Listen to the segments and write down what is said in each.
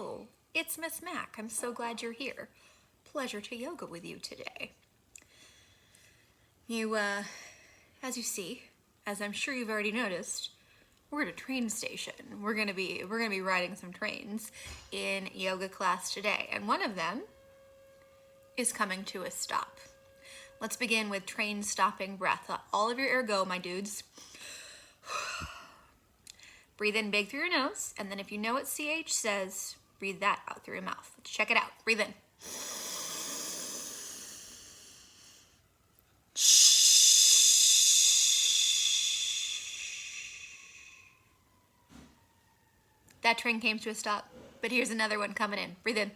Hello, it's Miss Mack. I'm so glad you're here. Pleasure to yoga with you today. As you see, as I'm sure you've already noticed, we're at a train station. We're gonna be riding some trains in yoga class today, and one of them is coming to a stop. Let's begin with train stopping breath. Let all of your air go, my dudes. Breathe in big through your nose, and then if you know what CH says, breathe that out through your mouth. Let's check it out. Breathe in. That train came to a stop, but here's another one coming in. Breathe in.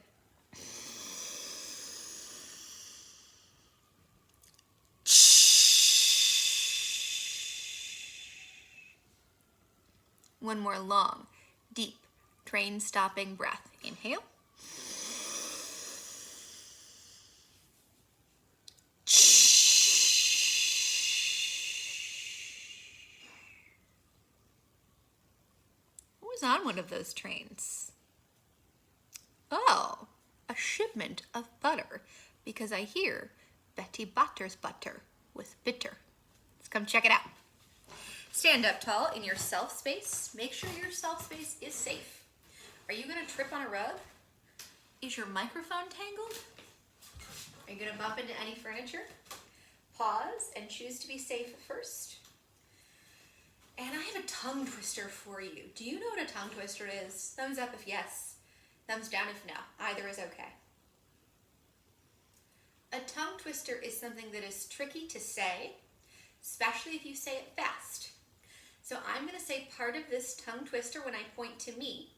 One more long, deep, train stopping breath. Inhale. Who was on one of those trains? Oh, a shipment of butter, because I hear Betty Butter's butter with bitter. Let's come check it out. Stand up tall in your self space. Make sure your self space is safe. Are you gonna trip on a rug? Is your microphone tangled? Are you gonna bump into any furniture? Pause and choose to be safe first. And I have a tongue twister for you. Do you know what a tongue twister is? Thumbs up if yes, thumbs down if no. Either is okay. A tongue twister is something that is tricky to say, especially if you say it fast. So I'm going to say part of this tongue twister when I point to me.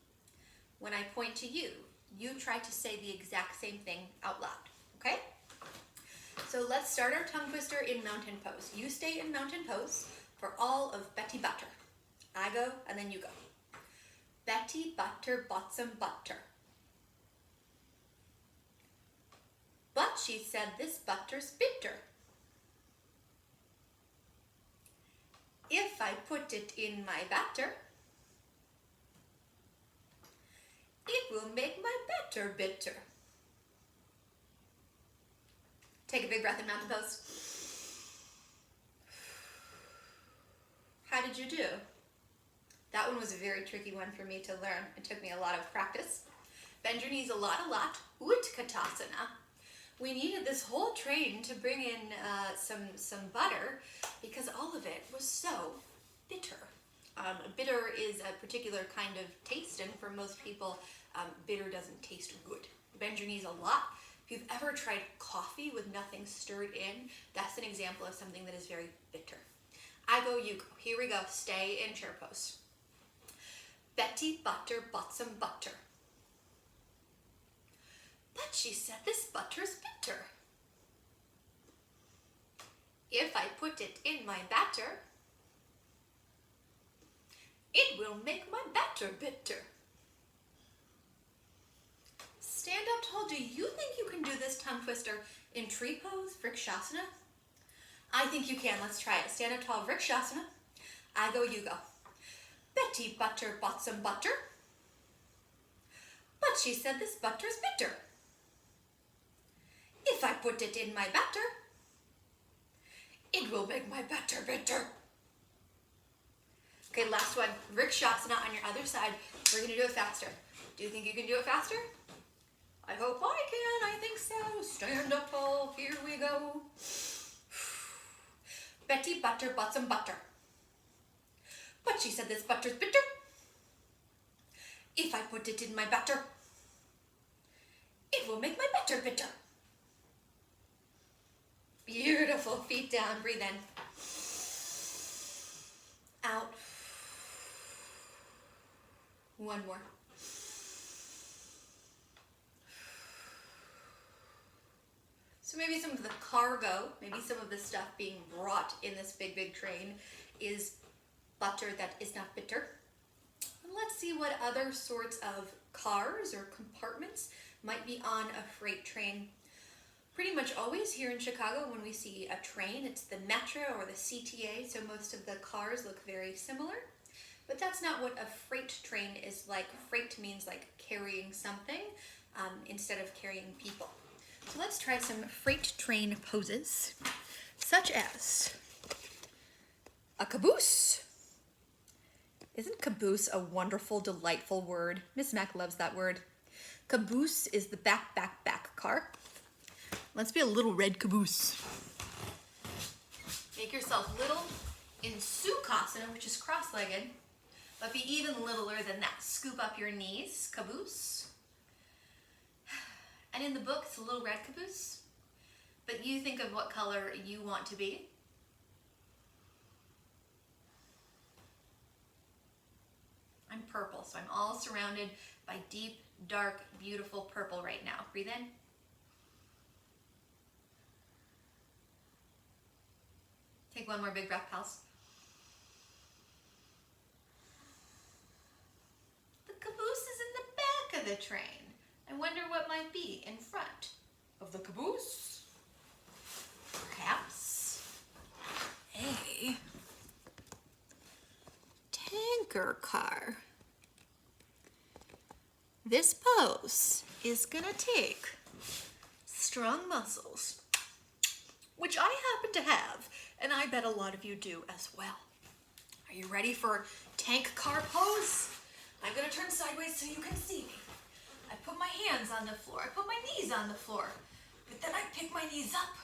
When I point to you, you try to say the exact same thing out loud, okay? So let's start our tongue twister in mountain pose. You stay in mountain pose for all of Betty Butter. I go and then you go. Betty Butter bought some butter. But she said this butter's bitter. If I put it in my batter, it will make my batter bitter. Take a big breath in mountain pose. How did you do? That one was a very tricky one for me to learn. It took me a lot of practice. Bend your knees a lot. Utkatasana. We needed this whole train to bring in some butter because all of it was so bitter. Bitter is a particular kind of taste, and for most people, bitter doesn't taste good. Bend your knees a lot. If you've ever tried coffee with nothing stirred in, that's an example of something that is very bitter. I go, you go. Here we go. Stay in chair pose. Betty Butter bought some butter. But she said this butter's bitter. If I put it in my batter, it will make my batter bitter. Stand up tall. Do you think you can do this tongue twister in tree pose, Vrikshasana? I think you can. Let's try it. Stand up tall, Vrikshasana. I go, you go. Betty Butter bought some butter. But she said this butter's bitter. If I put it in my batter, it will make my batter bitter. Okay, last one. Vrikshasana on your other side. We're going to do it faster. Do you think you can do it faster? I hope I can. I think so. Stand up tall. Here we go. Betty Butter bought some butter. But she said this butter's bitter. If I put it in my batter, it will make my batter bitter. Beautiful. Feet down. Breathe in. Out. One more. So maybe some of the cargo, maybe some of the stuff being brought in this big train is butter that is not bitter. And let's see what other sorts of cars or compartments might be on a freight train. Pretty much always here in Chicago when we see a train, it's the Metro or the CTA, so most of the cars look very similar. But that's not what a freight train is like. Freight means like carrying something instead of carrying people. So let's try some freight train poses, such as a caboose. Isn't caboose a wonderful, delightful word? Ms.Mack loves that word. Caboose is the back car. Let's be a little red caboose. Make yourself little in Sukhasana, which is cross-legged, but be even littler than that. Scoop up your knees, caboose. And in the book, it's a little red caboose, but you think of what color you want to be. I'm purple, so I'm all surrounded by deep, dark, beautiful purple right now. Breathe in. Take one more big breath, pals. The caboose is in the back of the train. I wonder what might be in front of the caboose. Perhaps a tanker car. This pose is gonna take strong muscles, which I happen to have, and I bet a lot of you do as well. Are you ready for tank car pose? I'm gonna turn sideways so you can see me. I put my hands on the floor, I put my knees on the floor, but then I pick my knees up,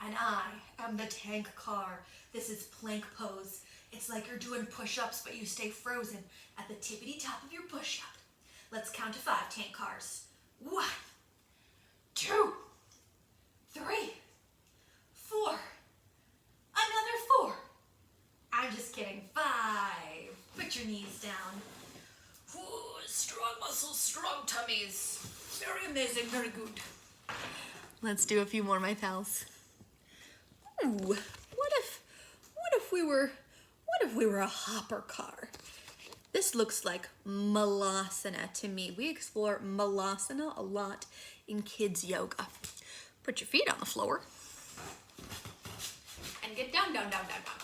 and I am the tank car. This is plank pose. It's like you're doing push-ups, but you stay frozen at the tippity top of your push-up. Let's count to 5, tank cars. 1, 2, 3, 4, another 4. I'm just kidding. 5. Put your knees down. Ooh, strong muscles, strong tummies. Very amazing, very good. Let's do a few more, my pals. Ooh, what if we were a hopper car? This looks like Malasana to me. We explore Malasana a lot in kids yoga. Put your feet on the floor and get down, down, down, down, down.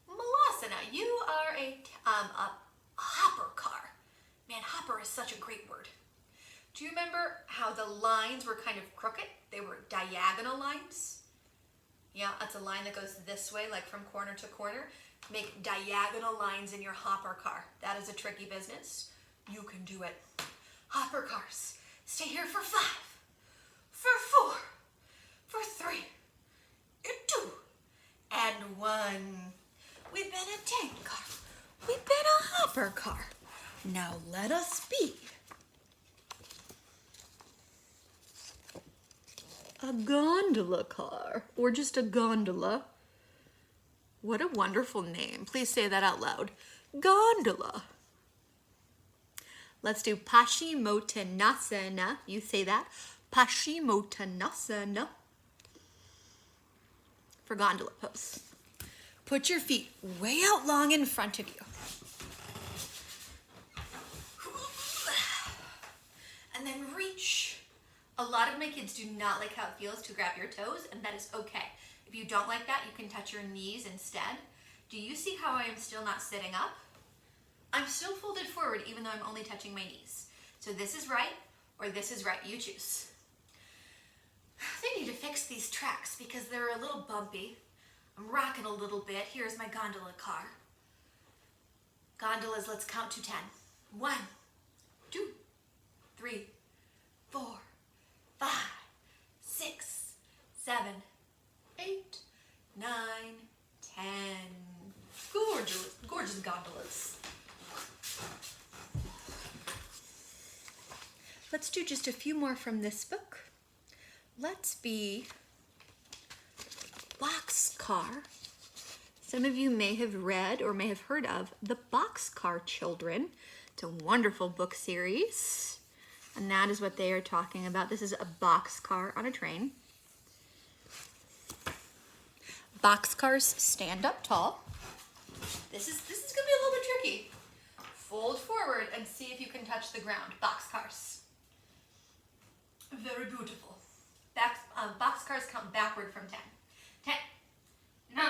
Malasana, you are a hopper car. Man, hopper is such a great word. Do you remember how the lines were kind of crooked? They were diagonal lines. Yeah, that's a line that goes this way, like from corner to corner. Make diagonal lines in your hopper car. That is a tricky business. You can do it. Hopper cars. Stay here for 5, for 4, for 3, and 2, and 1. We've been a tank car. We've been a hopper car. Now let us be a gondola car, or just a gondola. What a wonderful name. Please say that out loud. Gondola. Let's do Paschimottanasana. You say that. Paschimottanasana. For gondola pose. Put your feet way out long in front of you. And then reach. A lot of my kids do not like how it feels to grab your toes, and that is okay. If you don't like that, you can touch your knees instead. Do you see how I am still not sitting up? I'm still folded forward even though I'm only touching my knees. So this is right, or this is right. You choose. They need to fix these tracks because they're a little bumpy. I'm rocking a little bit. Here's my gondola car. Gondolas, let's count to 10. 1, 2, 3, 4, 5, 6, 7, 8, 9, 10. Gorgeous, gorgeous gondolas. Let's do just a few more from this book. Let's be Boxcar. Some of you may have read or may have heard of The Boxcar Children. It's a wonderful book series, and that is what they are talking about. This is a boxcar on a train. Boxcars stand up tall. This is gonna be a little bit tricky. Fold forward and see if you can touch the ground. Boxcars. Very beautiful. Boxcars count backward from 10. 10, 9,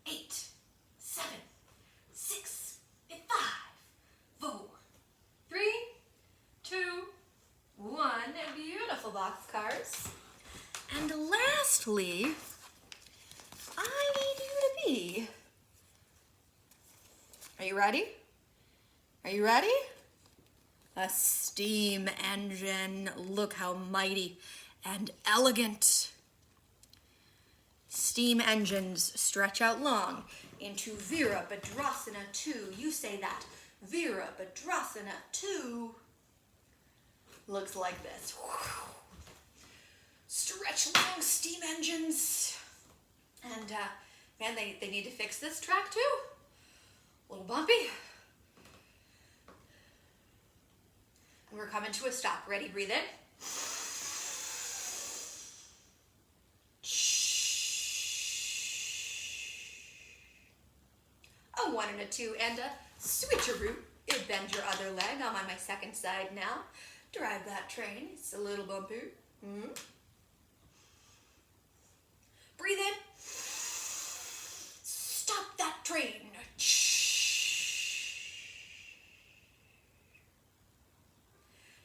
8, 7, boxcars. And lastly, I need you to be, are you ready? Are you ready? A steam engine. Look how mighty and elegant. Steam engines stretch out long into Virabhadrasana 2. You say that. Virabhadrasana 2. Looks like this. Stretch long steam engines. And man, they need to fix this track too. A little bumpy. And we're coming to a stop. Ready? Breathe in. A 1 and a 2 and a switcheroo. Bend your other leg. I'm on my second side now. Drive that train. It's a little bumpy. Breathe in. Stop that train.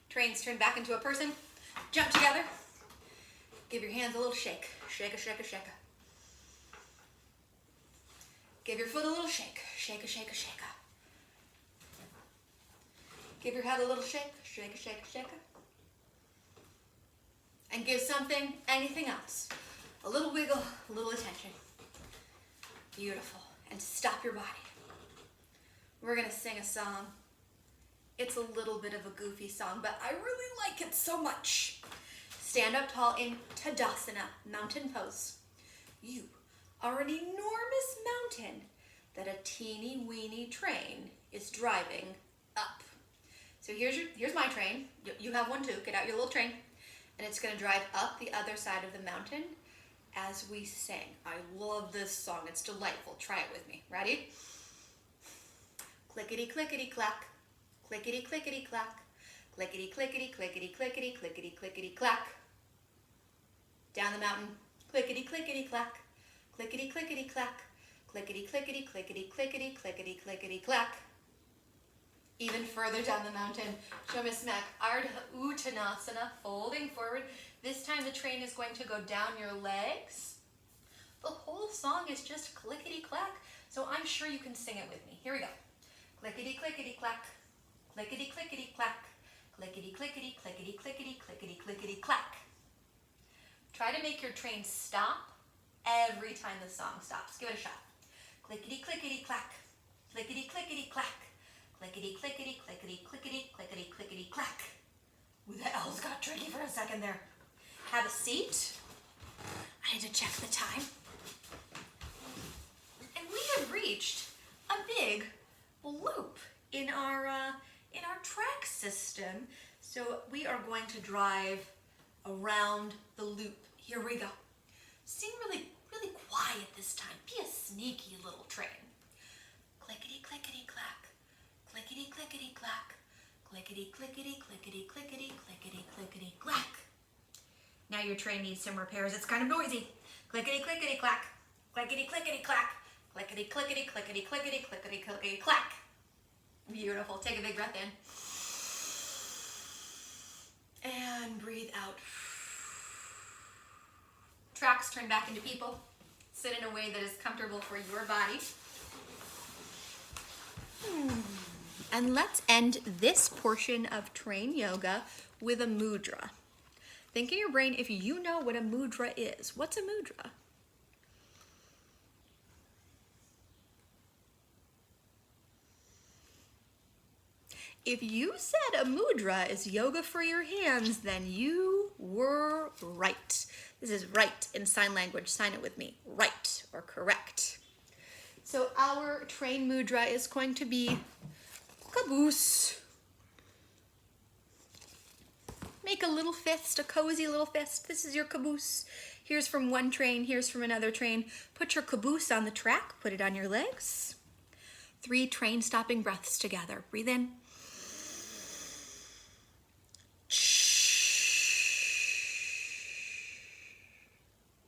Trains turn back into a person. Jump together. Give your hands a little shake. Shake a, shake a, shake a. Give your foot a little shake. Shake a, shake a, shake a. Give your head a little shake. Shake a, shake a, shake a. And give something, anything else. A little wiggle, a little attention. Beautiful. And stop your body. We're going to sing a song. It's a little bit of a goofy song, but I really like it so much. Stand up tall in Tadasana, mountain pose. You are an enormous mountain that a teeny weeny train is driving up. So here's my train. You have one too. Get out your little train. And it's going to drive up the other side of the mountain as we sing. I love this song. It's delightful. Try it with me. Ready? Clickety, clickety, clack. Clickety, clickety, clack. Clickety, clickety, clickety, clickety, clickety, clickety, clack. Down the mountain. Clickety, clickety, clack. Clickety, clickety, clack. Clickety, clickety, clickety, clickety, clickety, clickety, clack. Even further down the mountain. Show Ms.Mack. Ardha Uttanasana, folding forward. This time the train is going to go down your legs. The whole song is just clickety-clack, so I'm sure you can sing it with me. Here we go. Clickety-clickety-clack. Clickety-clickety-clack. Clickety-clickety, clickety-clickety, clickety-clickety-clack. Try to make your train stop every time the song stops. Give it a shot. Clickety-clickety-clack. Clickety-clickety-clack. Clickety-clickety, clickety-clickety, clickety-clickety-clack. Ooh, the L's got tricky for a second there. Have a seat. I need to check the time. And we have reached a big loop in our track system. So we are going to drive around the loop. Here we go. Sing really, really quiet this time. Be a sneaky little train. Clickety, clickety, clack. Clickety, clickety, clack. Clickety, clickety, clickety, clickety, clickety, clickety, clack. Now your train needs some repairs. It's kind of noisy. Clickety, clickety, clack. Clickety, clickety, clack. Clickety, clickety, clickety, clickety, clickety, clickety, clack. Beautiful. Take a big breath in. And breathe out. Tracks turn back into people. Sit in a way that is comfortable for your body. And let's end this portion of train yoga with a mudra. Think in your brain if you know what a mudra is. What's a mudra? If you said a mudra is yoga for your hands, then you were right. This is right in sign language. Sign it with me. Right or correct. So our train mudra is going to be caboose. Make a little fist, a cozy little fist. This is your caboose. Here's from one train, here's from another train. Put your caboose on the track, put it on your legs. 3 train stopping breaths together. Breathe in.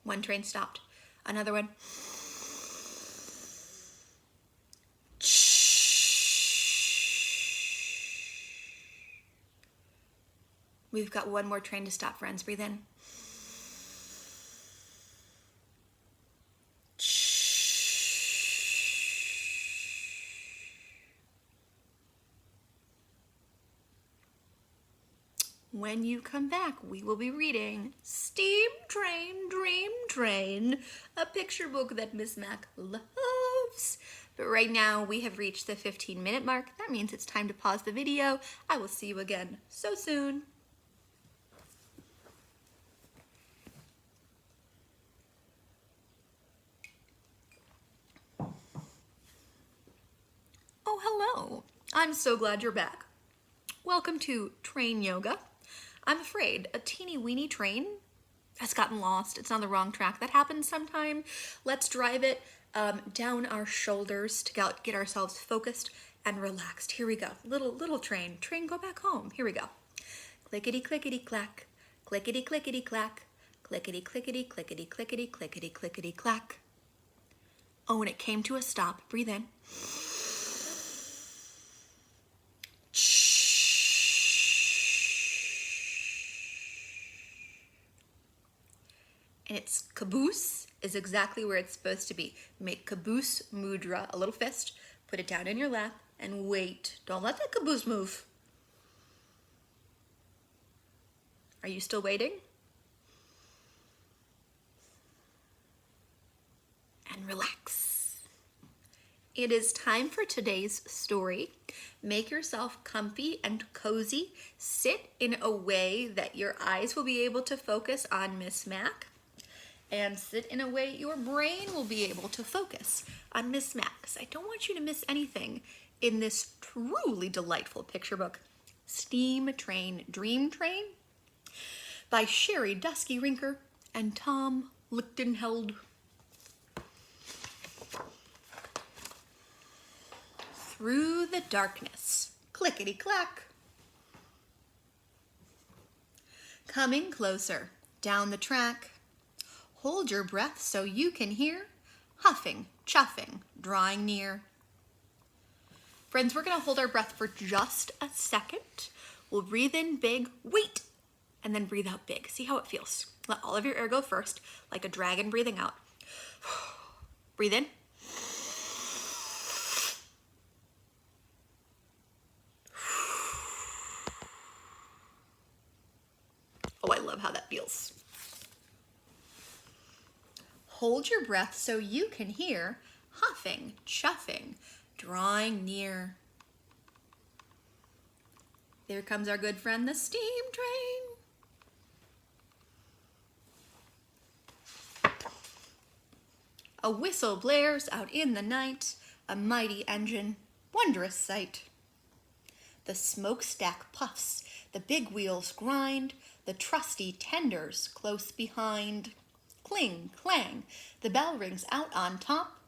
One train stopped. Another one. We've got one more train to stop, friends. Breathe in. When you come back, we will be reading Steam Train, Dream Train, a picture book that Ms.Mack loves. But right now, we have reached the 15-minute mark. That means it's time to pause the video. I will see you again so soon. Oh, hello. I'm so glad you're back. Welcome to Train Yoga. I'm afraid a teeny weeny train has gotten lost. It's on the wrong track. That happens sometime. Let's drive it down our shoulders to get ourselves focused and relaxed. Here we go. Little train. Train, go back home. Here we go. Clickety clickety clack. Clickety clickety clack. Clickety clickety clickety clickety clickety clickety clack. Oh, and it came to a stop. Breathe in. And its caboose is exactly where it's supposed to be. Make caboose mudra, a little fist, put it down in your lap, and wait. Don't let that caboose move. Are you still waiting? And relax. It is time for today's story. Make yourself comfy and cozy. Sit in a way that your eyes will be able to focus on Ms.Mack. And sit in a way your brain will be able to focus on Ms.Mack. Because I don't want you to miss anything in this truly delightful picture book, Steam Train, Dream Train, by Sherry Dusky Rinker and Tom Lichtenheld. Through the darkness, clickety-clack. Coming closer, down the track. Hold your breath so you can hear huffing, chuffing, drawing near. Friends, we're going to hold our breath for just a second. We'll breathe in big, wait, and then breathe out big. See how it feels. Let all of your air go first, like a dragon breathing out. Breathe in. Oh, I love how that feels. Hold your breath so you can hear huffing, chuffing, drawing near. There comes our good friend, the steam train. A whistle blares out in the night, a mighty engine, wondrous sight. The smokestack puffs, the big wheels grind, the trusty tenders close behind. Cling, clang, the bell rings out on top.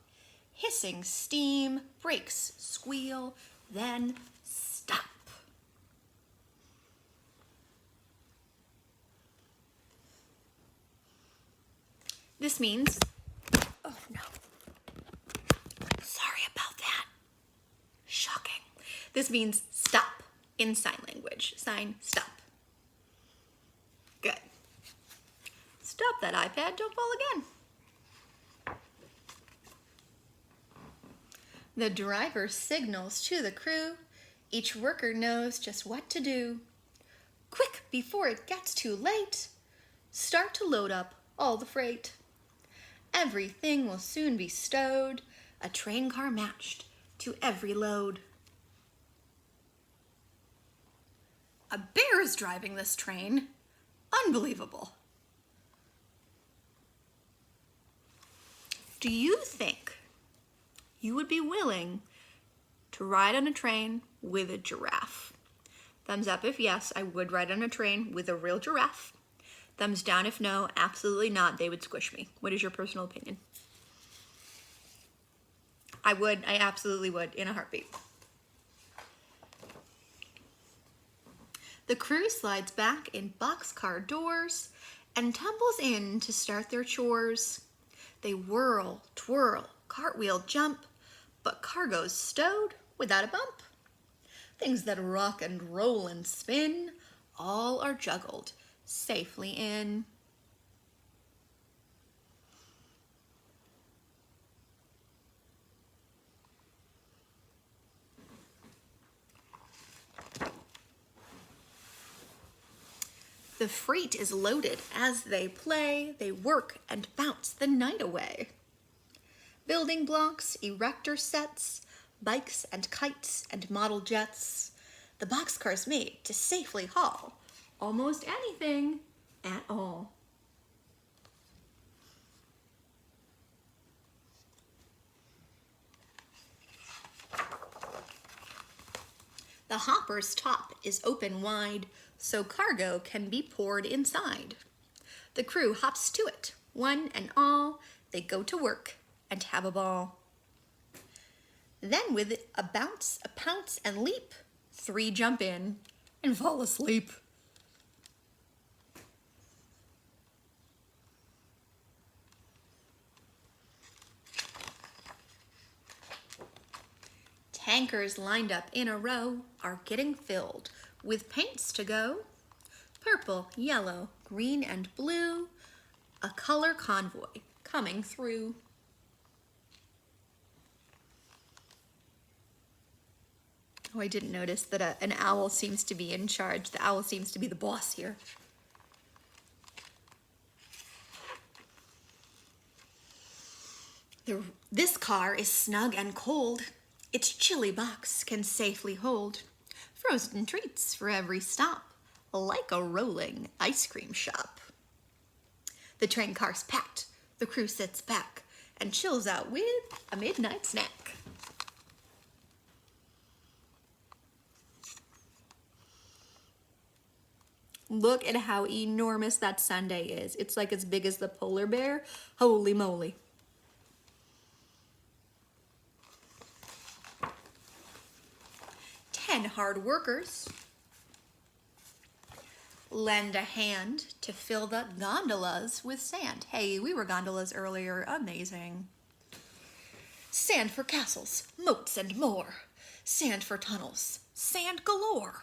Hissing steam, brakes squeal, then stop. This means, oh no, sorry about that. Shocking. This means stop in sign language. Sign, stop. Good. Stop that iPad, don't fall again. The driver signals to the crew. Each worker knows just what to do. Quick, before it gets too late, start to load up all the freight. Everything will soon be stowed, a train car matched to every load. A bear is driving this train. Unbelievable. Do you think you would be willing to ride on a train with a giraffe? Thumbs up if yes, I would ride on a train with a real giraffe. Thumbs down if no, absolutely not, they would squish me. What is your personal opinion? I would, I absolutely would, in a heartbeat. The crew slides back in boxcar doors and tumbles in to start their chores. They whirl, twirl, cartwheel, jump, but cargo's stowed without a bump. Things that rock and roll and spin all are juggled safely in. The freight is loaded as they play, they work and bounce the night away. Building blocks, erector sets, bikes and kites and model jets, the boxcars made to safely haul almost anything at all. The hopper's top is open wide, so cargo can be poured inside. The crew hops to it, one and all, they go to work and have a ball. Then with a bounce, a pounce, and leap, 3 jump in and fall asleep. Tankers lined up in a row are getting filled with paints to go. Purple, yellow, green, and blue, a color convoy coming through. Oh, I didn't notice that an owl seems to be in charge. The owl seems to be the boss here. This car is snug and cold. Its chilly box can safely hold frozen treats for every stop, like a rolling ice cream shop. The train car's packed, the crew sits back and chills out with a midnight snack. Look at how enormous that sundae is. It's like as big as the polar bear. Holy moly. Hard workers lend a hand to fill the gondolas with sand. Hey, we were gondolas earlier. Amazing. Sand for castles, moats, and more. Sand for tunnels. Sand galore.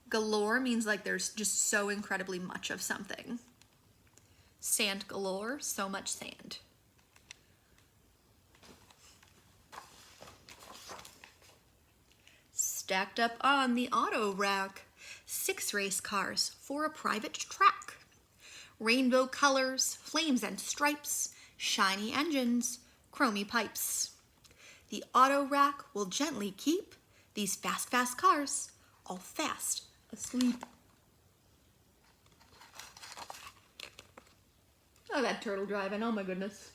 Galore means like there's just so incredibly much of something. Sand galore, so much sand. Stacked up on the auto rack, 6 race cars for a private track. Rainbow colors, flames and stripes, shiny engines, chromy pipes. The auto rack will gently keep these fast, fast cars all fast asleep. Oh, that turtle driving, oh my goodness.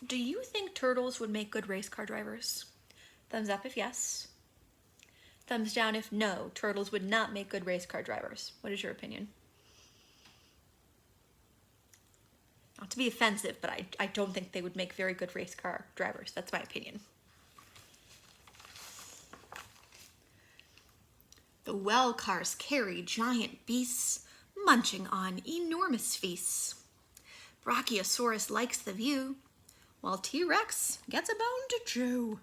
Do you think turtles would make good race car drivers? Thumbs up if yes. Thumbs down if no, turtles would not make good race car drivers. What is your opinion? Not to be offensive, but I don't think they would make very good race car drivers. That's my opinion. The well cars carry giant beasts, munching on enormous feasts. Brachiosaurus likes the view, while T-Rex gets a bone to chew.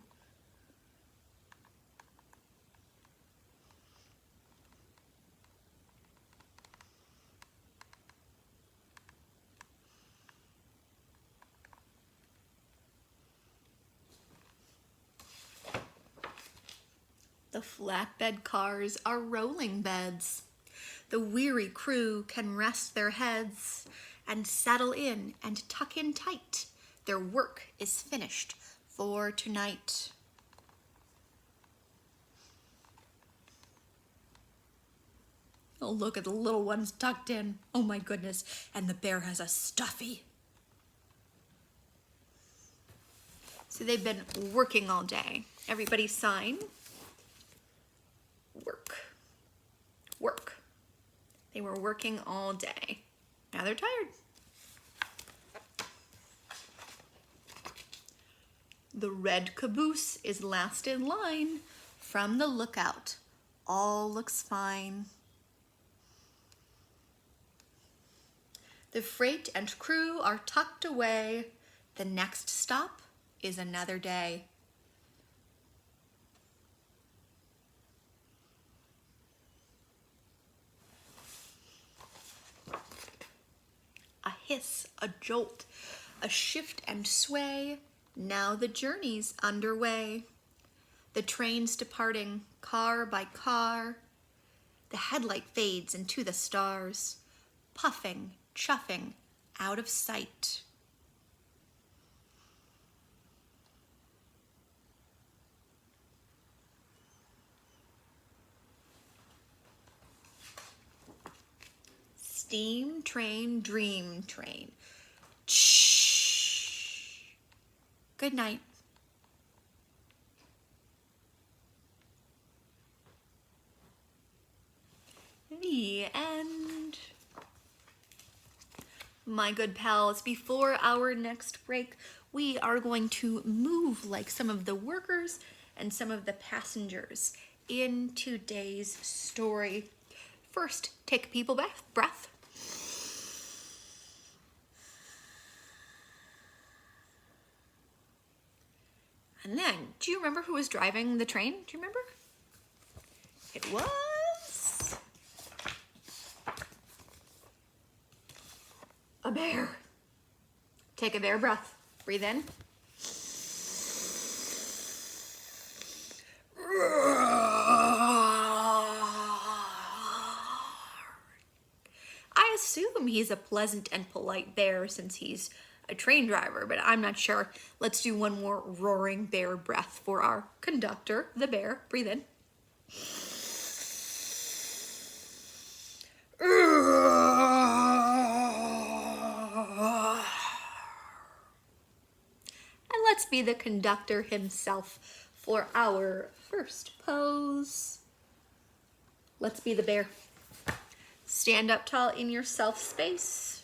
The flatbed cars are rolling beds. The weary crew can rest their heads and settle in and tuck in tight. Their work is finished for tonight. Oh, look at the little ones tucked in. Oh my goodness. And the bear has a stuffy. So they've been working all day. Everybody sign. Work. Work. They were working all day. Now they're tired. The red caboose is last in line. From the lookout, all looks fine. The freight and crew are tucked away. The next stop is another day. hiss, a jolt, a shift and sway. Now the journey's underway. The train's departing, car by car. The headlight fades into the stars, puffing, chuffing, out of sight. Steam train, dream train. Shh. Good night. The end. My good pals, before our next break, we are going to move like some of the workers and some of the passengers in today's story. First, take a people breath. And then, do you remember who was driving the train? Do you remember? It was a bear. Take a bear breath. Breathe in. I assume he's a pleasant and polite bear since he's a train driver, but I'm not sure. Let's do one more roaring bear breath for our conductor, the bear. Breathe in. And let's be the conductor himself for our first pose. Let's be the bear. Stand up tall in your self space.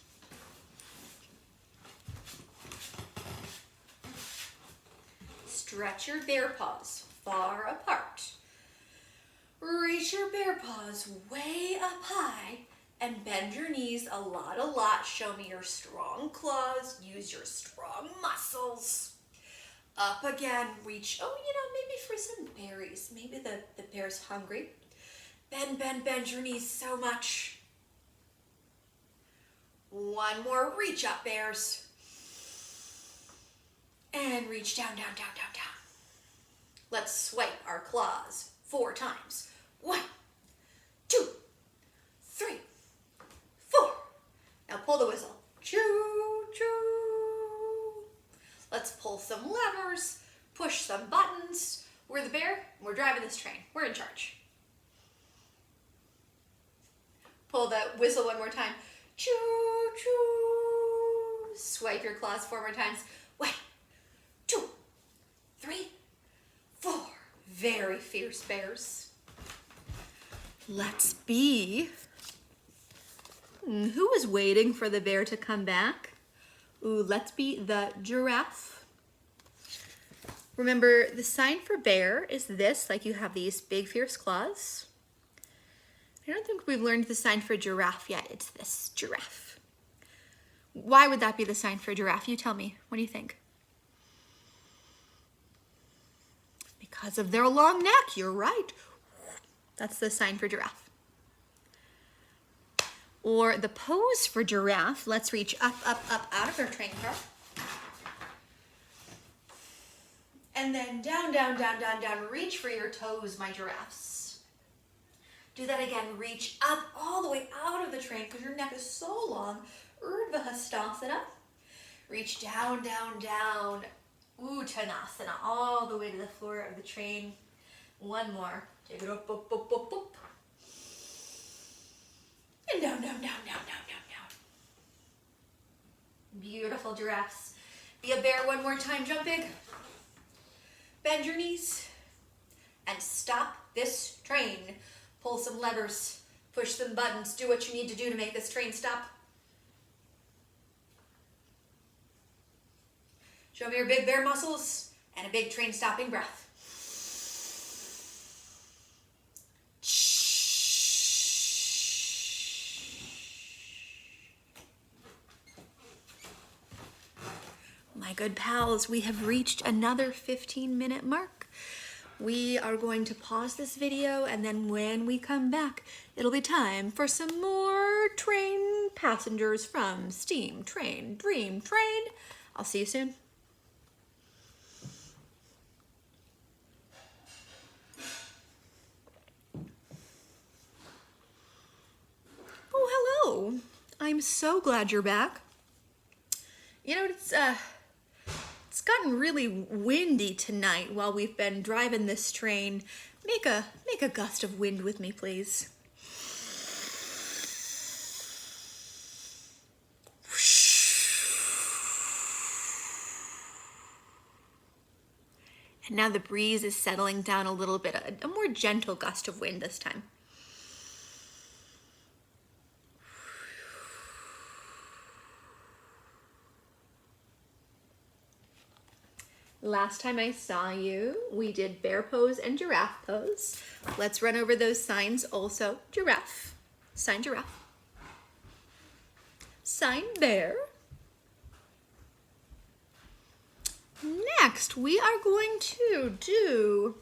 Stretch your bear paws far apart. Reach your bear paws way up high and bend your knees a lot. Show me your strong claws. Use your strong muscles. Up again. Reach, maybe for some berries. Maybe the bear's hungry. Bend your knees so much. One more reach up, bears. And reach down. Let's swipe our claws 4 times. 1, 2, 3, 4. Now pull the whistle. Choo, choo. Let's pull some levers, push some buttons. We're the bear, and we're driving this train. We're in charge. Pull the whistle one more time. Choo, choo. Swipe your claws 4 more times. 1, 2, 3, 4. Very fierce bears. Let's be. Who is waiting for the bear to come back? Ooh, let's be the giraffe. Remember, the sign for bear is this, like you have these big fierce claws. I don't think we've learned the sign for giraffe yet. It's this, giraffe. Why would that be the sign for giraffe? You tell me. What do you think? Because of their long neck. You're right. That's the sign for giraffe. Or the pose for giraffe. Let's reach up out of our train car. And then down. Reach for your toes, my giraffes. Do that again. Reach up all the way out of the train because your neck is so long. Urdhva Hastasana. Reach down. Uttanasana. All the way to the floor of the train. One more. Take it up. And down. Beautiful giraffes. Be a bear one more time. Jump big. Bend your knees. And stop this train. Pull some levers. Push some buttons. Do what you need to do to make this train stop. Show me your big bear muscles and a big train stopping breath. My good pals, we have reached another 15-minute mark. We are going to pause this video, and then when we come back, it'll be time for some more train passengers from Steam Train Dream Train. I'll see you soon. Oh, hello. I'm so glad you're back. You know, it's gotten really windy tonight while we've been driving this train. Make a gust of wind with me, please. And now the breeze is settling down a little bit, a more gentle gust of wind this time. Last time I saw you, we did bear pose and giraffe pose. Let's run over those signs also. Giraffe, sign giraffe, sign bear. Next, we are going to do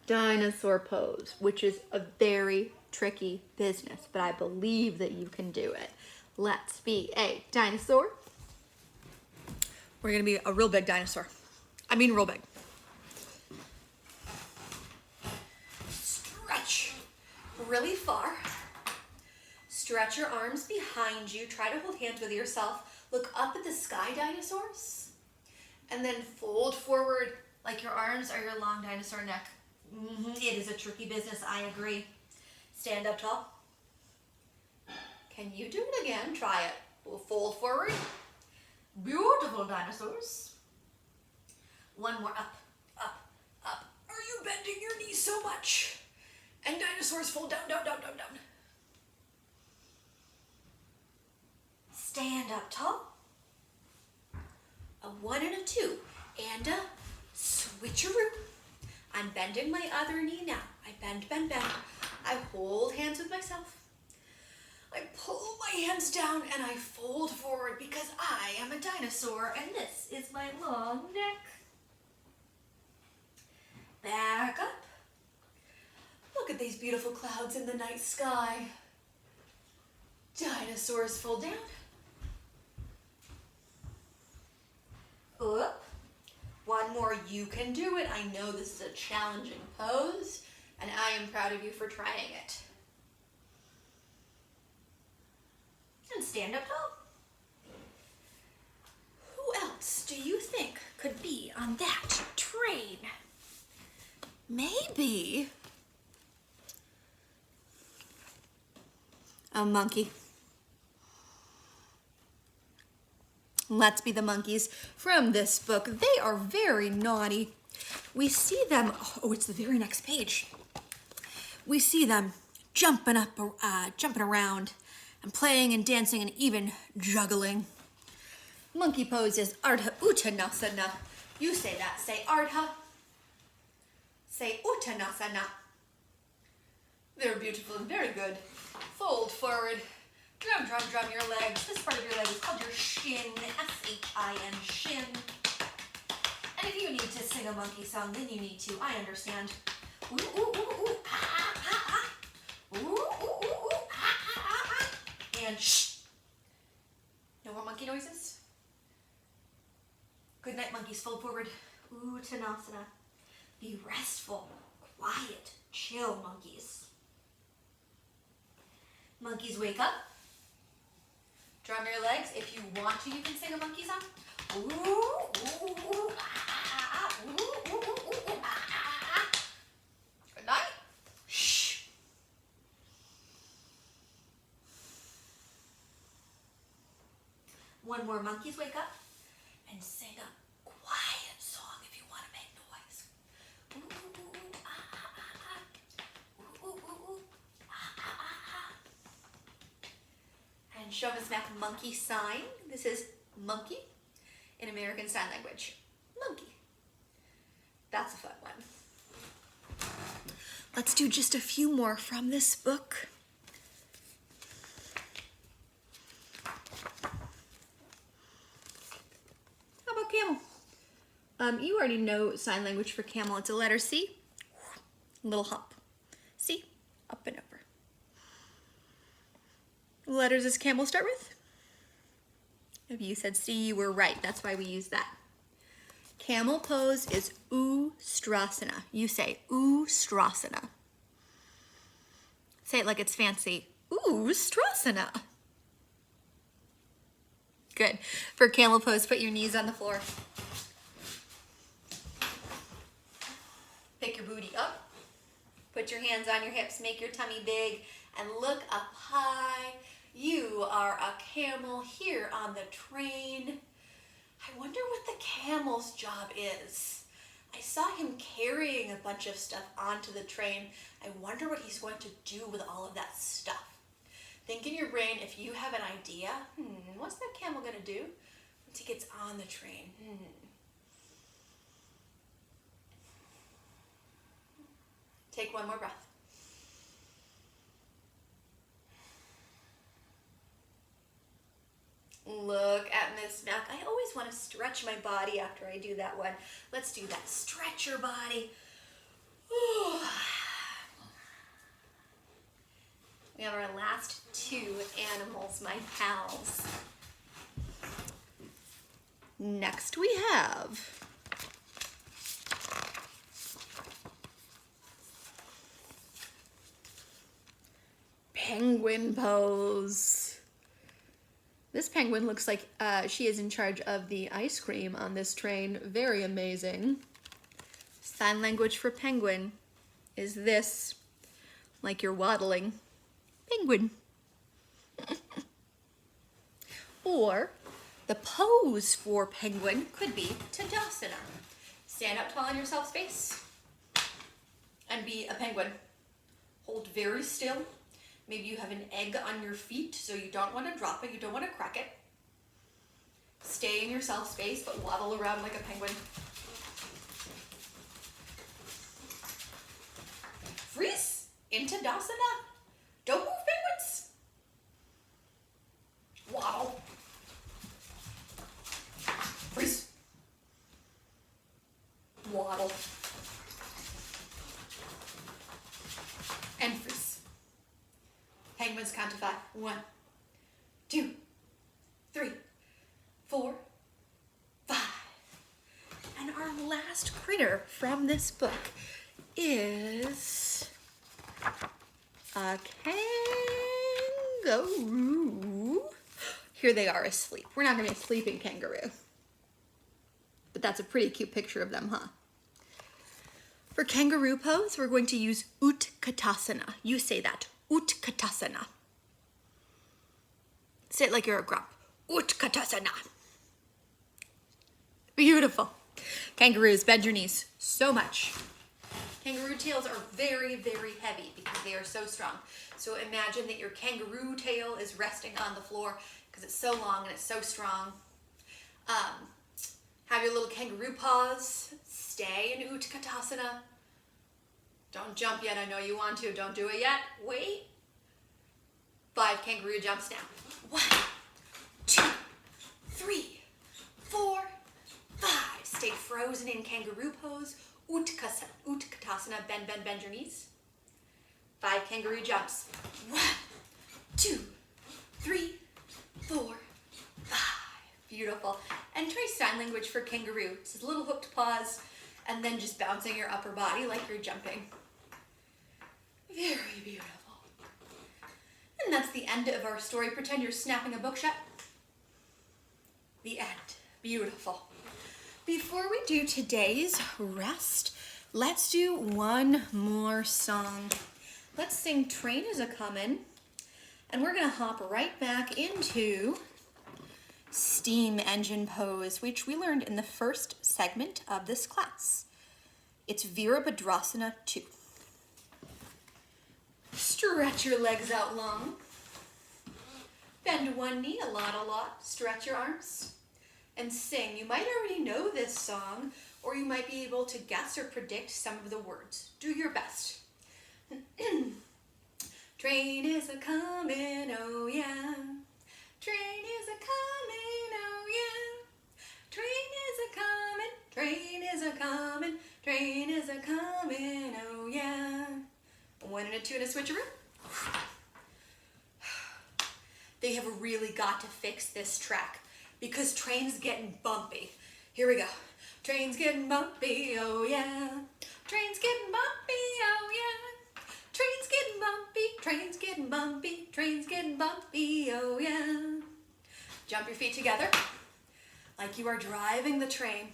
dinosaur pose, which is a very tricky business, but I believe that you can do it. Let's be a dinosaur. We're gonna be a real big dinosaur. I mean real big. Stretch really far. Stretch your arms behind you. Try to hold hands with yourself. Look up at the sky, dinosaurs. And then fold forward like your arms are your long dinosaur neck. It is a tricky business, I agree. Stand up tall. Can you do it again? Try it. We'll fold forward. Beautiful dinosaurs. One more, up, up, up. Are you bending your knees so much? And dinosaurs fold down, down, down, down, down. Stand up tall. A 1 and a 2. And a switcheroo. I'm bending my other knee now. I bend, bend, bend. I hold hands with myself. I pull my hands down and I fold forward because I am a dinosaur and this is my long neck. Back up. Look at these beautiful clouds in the night sky. Dinosaurs fold down. Up. One more, you can do it. I know this is a challenging pose and I am proud of you for trying it. And stand up tall. Who else do you think could be on that train? Maybe a monkey. Let's be the monkeys from this book. They are very naughty. We see them, oh, it's the very next page. We see them jumping around and playing and dancing and even juggling. Monkey pose is Ardha Uttanasana. You say that. Say Ardha. Say Uttanasana. They're beautiful and very good. Fold forward. Drum, drum, drum your legs. This part of your leg is called your shin. S-H-I-N, shin. And if you need to sing a monkey song, then you need to. I understand. Ooh, ooh, ooh, ooh, ah, ah, ah. Ooh, ooh, ooh, ooh, ah, ah, ah, ah. And shh. No more monkey noises. Good night, monkeys. Fold forward. Uttanasana. Be restful, quiet, chill, monkeys. Monkeys, wake up. Drum your legs. If you want to, you can sing a monkey song. Ooh, ooh, ooh, ah, ah, ah, ooh, ooh, ooh, ooh, ah, ah, ah. Good night. Shh. One more, monkeys, wake up and sing a quiet song if you want to make noise. Ooh, ooh, ooh, ah, ah, ah, ah. Ooh, ooh, ooh, ooh, ah, ah, ah, ah. And show Ms.Mack monkey sign. This is monkey in American Sign Language. Monkey. That's a fun one. Let's do just a few more from this book. How about camel? You already know sign language for camel. It's a letter C, little hop. C, up and over. What letters does camel start with? If you said C, you were right. That's why we use that. Camel pose is Ustrasana. You say Ustrasana. Say it like it's fancy. Ustrasana. Good. For camel pose, put your knees on the floor. Pick your booty up. Put your hands on your hips. Make your tummy big and look up high. You are a camel here on the train. I wonder what the camel's job is. I saw him carrying a bunch of stuff onto the train. I wonder what he's going to do with all of that stuff. Think in your brain if you have an idea. What's that camel going to do once he gets on the train? Take one more breath. Look at Ms.Mack. I always want to stretch my body after I do that one. Let's do that. Stretch your body. We have our last two animals, my pals. Next we have penguin pose. This penguin looks like she is in charge of the ice cream on this train. Very amazing. Sign language for penguin is this, like you're waddling. Penguin. Or the pose for penguin could be Tadasana. Stand up tall in your self space and be a penguin. Hold very still. Maybe you have an egg on your feet, so you don't want to drop it, you don't want to crack it. Stay in your self space, but waddle around like a penguin. Freeze into Dasana. Don't move, penguins. Waddle. Freeze. Waddle. And freeze. Penguins count to 5. 1, 2, 3, 4, 5. And our last critter from this book is a kangaroo. Here they are asleep. We're not going to be a sleeping kangaroo. But that's a pretty cute picture of them, huh? For kangaroo pose, we're going to use Utkatasana. You say that. Utkatasana. Say it like you're a grump. Utkatasana. Beautiful. Kangaroos, bend your knees so much. Kangaroo tails are very, very heavy because they are so strong. So imagine that your kangaroo tail is resting on the floor because it's so long and it's so strong. Have your little kangaroo paws. Stay in Utkatasana. Don't jump yet. I know you want to. Don't do it yet. Wait. 5 kangaroo jumps now. 1, 2, 3, 4, 5. Stay frozen in kangaroo pose. Utkatasana. Bend, bend, bend your knees. 5 kangaroo jumps. 1, 2, 3, 4, 5. Beautiful. And try sign language for kangaroo. It's just little hooked paws and then just bouncing your upper body like you're jumping. Very beautiful. And that's the end of our story. Pretend you're snapping a book shut. The end. Beautiful. Before we do today's rest, let's do one more song. Let's sing Train Is A-Comin', and we're gonna hop right back into steam engine pose, which we learned in the first segment of this class. It's Virabhadrasana 2. Stretch your legs out long. Bend one knee a lot. Stretch your arms and sing. You might already know this song, or you might be able to guess or predict some of the words. Do your best. Train is a-comin', oh yeah. Train is a-comin', oh yeah. Train is a-comin', train is a-comin', train is a-comin', oh yeah. 1 and a 2 and a switcheroo. They have really got to fix this track because train's getting bumpy. Here we go. Train's getting bumpy, oh yeah. Train's getting bumpy, oh yeah. Train's getting bumpy, train's getting bumpy, train's getting bumpy, oh yeah. Jump your feet together like you are driving the train.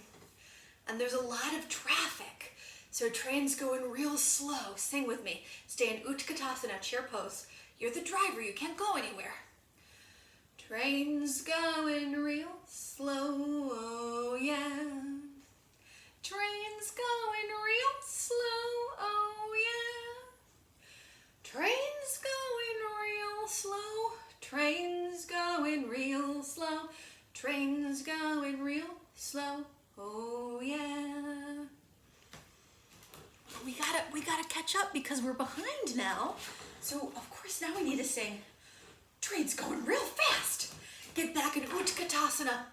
And there's a lot of traffic, so train's going real slow. Sing with me. Stay in Utkatasana, chair pose. You're the driver, you can't go anywhere. Train's going real slow, oh yeah. Train's going real slow, oh yeah. Train's going real slow, train's going real slow, train's going real slow, oh yeah. We gotta catch up because we're behind now. So of course now we need to sing train's going real fast. Get back in Utkatasana.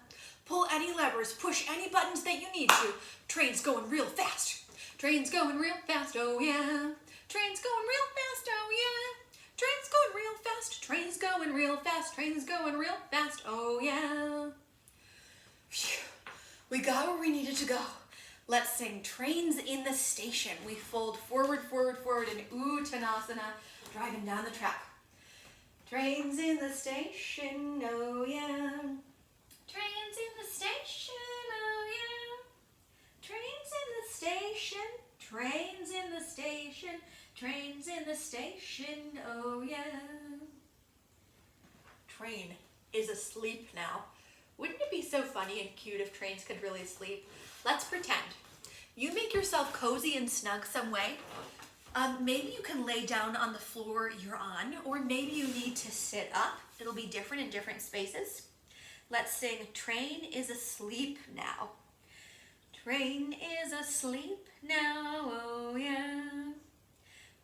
Pull any levers, push any buttons that you need to. Train's going real fast. Train's going real fast, oh yeah. Train's going real fast, oh yeah. Train's going real fast. Train's going real fast. Train's going real fast, oh yeah. Phew. We got where we needed to go. Let's sing trains in the station. We fold forward, forward, forward in Uttanasana, driving down the track. Trains in the station, oh yeah. Trains in the station, oh yeah. Trains in the station, trains in the station, trains in the station, oh yeah. Train is asleep now. Wouldn't it be so funny and cute if trains could really sleep? Let's pretend. You make yourself cozy and snug some way. Maybe you can lay down on the floor you're on, or maybe you need to sit up. It'll be different in different spaces. Let's sing Train is Asleep Now. Train is asleep now, oh yeah.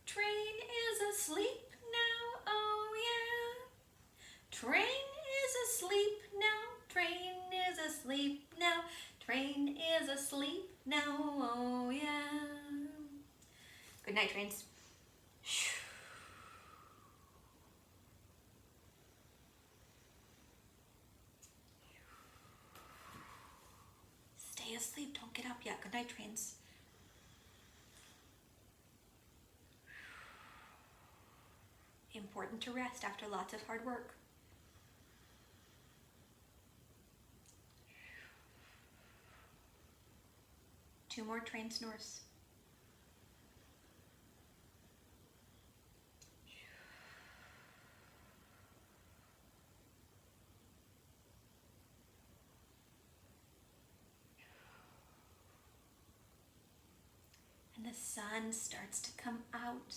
Train is asleep now, oh yeah. Train is asleep now, train is asleep now, train is asleep now, oh yeah. Good night, trains. Stay asleep, don't get up yet. Good night, trains. Important to rest after lots of hard work. Two more train snores. And the sun starts to come out,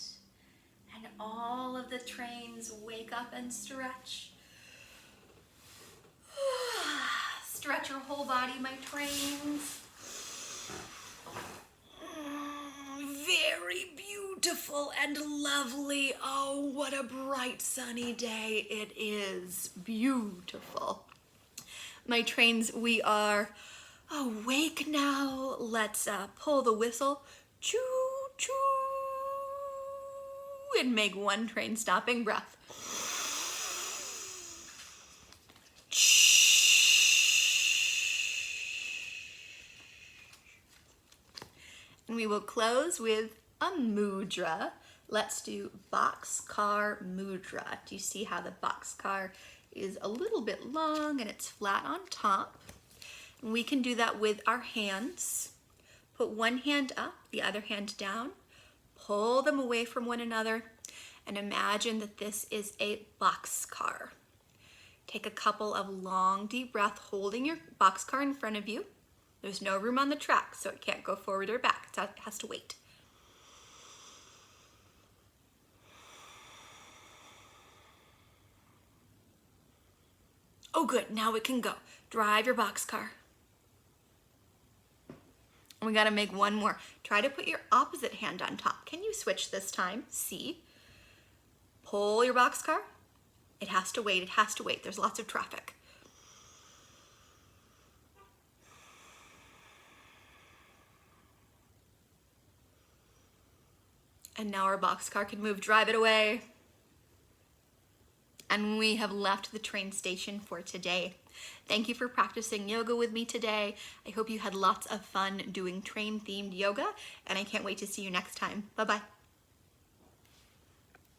and all of the trains wake up and stretch. Stretch your whole body, my trains. Very beautiful and lovely. Oh, what a bright sunny day it is. Beautiful. My trains, we are awake now. Let's pull the whistle. Choo, choo. And make one train stopping breath. And we will close with a mudra. Let's do boxcar mudra. Do you see how the boxcar is a little bit long and it's flat on top? And we can do that with our hands. Put one hand up, the other hand down. Pull them away from one another and imagine that this is a boxcar. Take a couple of long, deep breaths holding your boxcar in front of you. There's no room on the track, so it can't go forward or back. It has to wait. Oh, good. Now it can go. Drive your boxcar. We got to make one more. Try to put your opposite hand on top. Can you switch this time? See? Pull your boxcar. It has to wait. It has to wait. There's lots of traffic. And now our boxcar can move, drive it away. And we have left the train station for today. Thank you for practicing yoga with me today. I hope you had lots of fun doing train-themed yoga, and I can't wait to see you next time. Bye-bye.